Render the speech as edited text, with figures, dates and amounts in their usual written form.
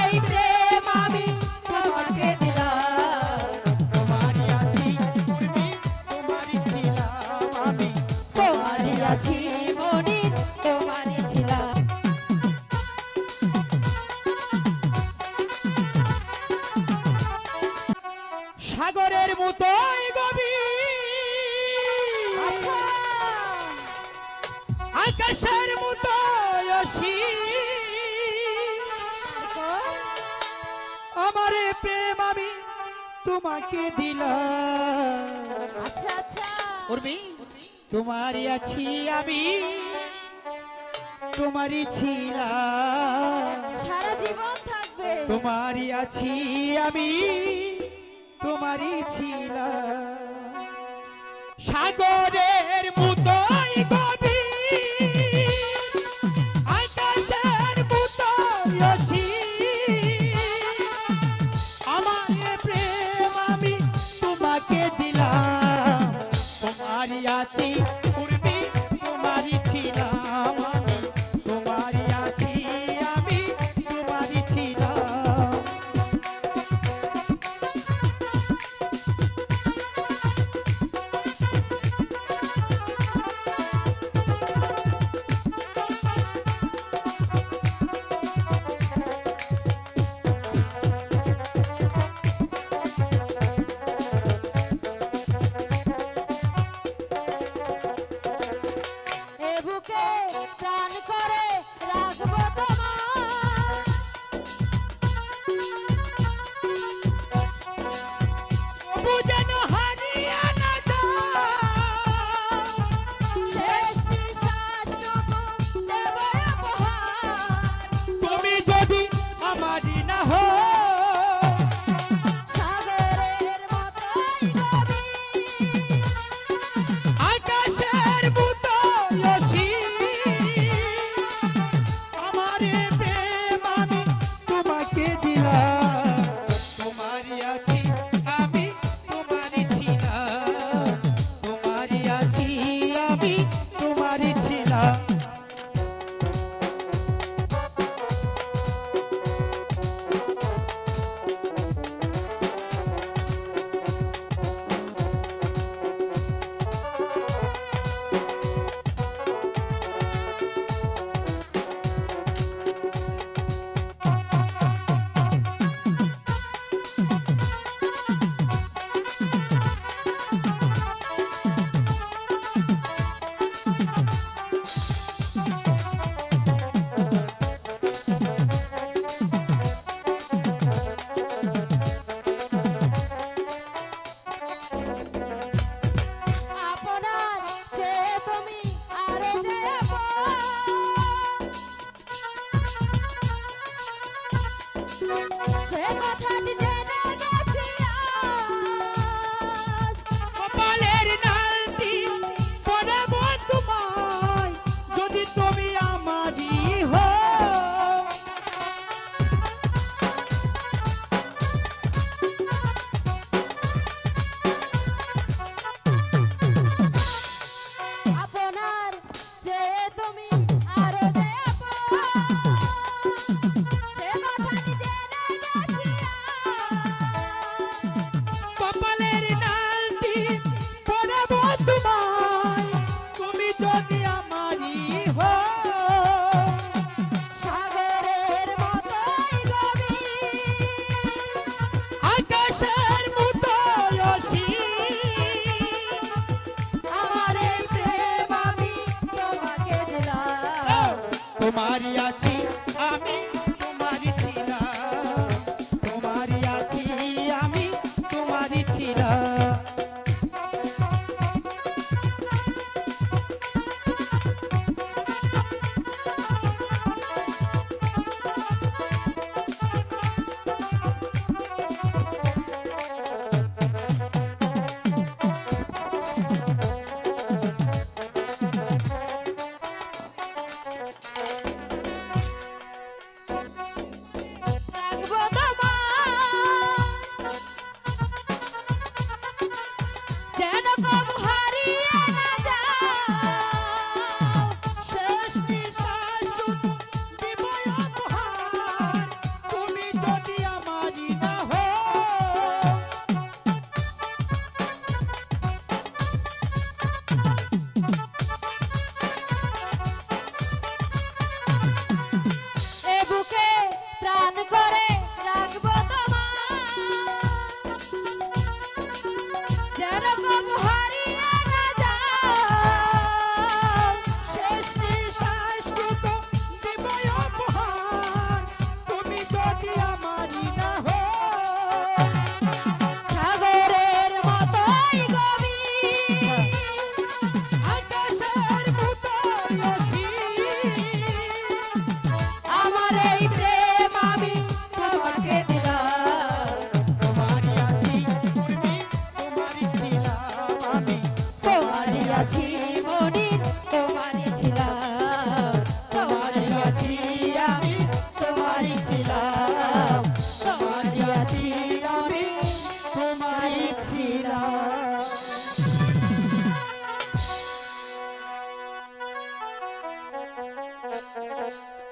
এই প্রেম আমি তোমাকে দিলাম তোমারই আছি পূর্বে তোমারই ছিলাম আমি তোমারই আছি মনি তোমারই ছিলাম সাগরের মতোই গভীর আচ্ছা আকাশের মতোই অসীম আমার প্রেম আমি তোমাকে দিলাম আচ্ছা আচ্ছা উর্মি তোমারই আছি আমি তোমারই ছিলাম সারা জীবন থাকবে তোমারই আছি আমি তোমারই ছিলাম সাগরের মতোই গভীর আকাশের মতোই অসীম আমার প্রেম আমি তোমাকে দিলাম তোমারই আছি পূর্বে তোমারই ছিলাম আমি তোমারই আছি আমি তোমারই ছিলাম এ বুকে প্রাণ করে রাখবো তোমার বুঝানো হারিয়ে না শেষ নিঃশ্বাসটুকু দেব উপহার তুমি যদি আমারই না হো সাগরের মতোই গভীর আকাশের মতোই অসীম আমার প্রেম আমি তোমাকে দিলাম তোমারই আছি আমি তোমারই ছিলাম তোমারই আছি আমি তোমারই ছিলাম আপনার চেয়ে তুমি আরো যে সে কথাটি জেনে গেছি আজ। কপালের নালটি পরাবো তোমায় যদি তুমি আমারই হও আপনার চেয়ে তুমি আরো যে সে কথাটি জেনে গেছি আজ। কপালের নালটি পরাবো তোমায় তুমি যদি আমারই হও সাগরের মতোই গভীর আকাশের মতোই অসীম আমার এই প্রেম আমি তোমাকে দিলাম তোমারই আছি আমি তোমারই ছিলাম তোমারই আছি আমি তোমারই ছিলাম গো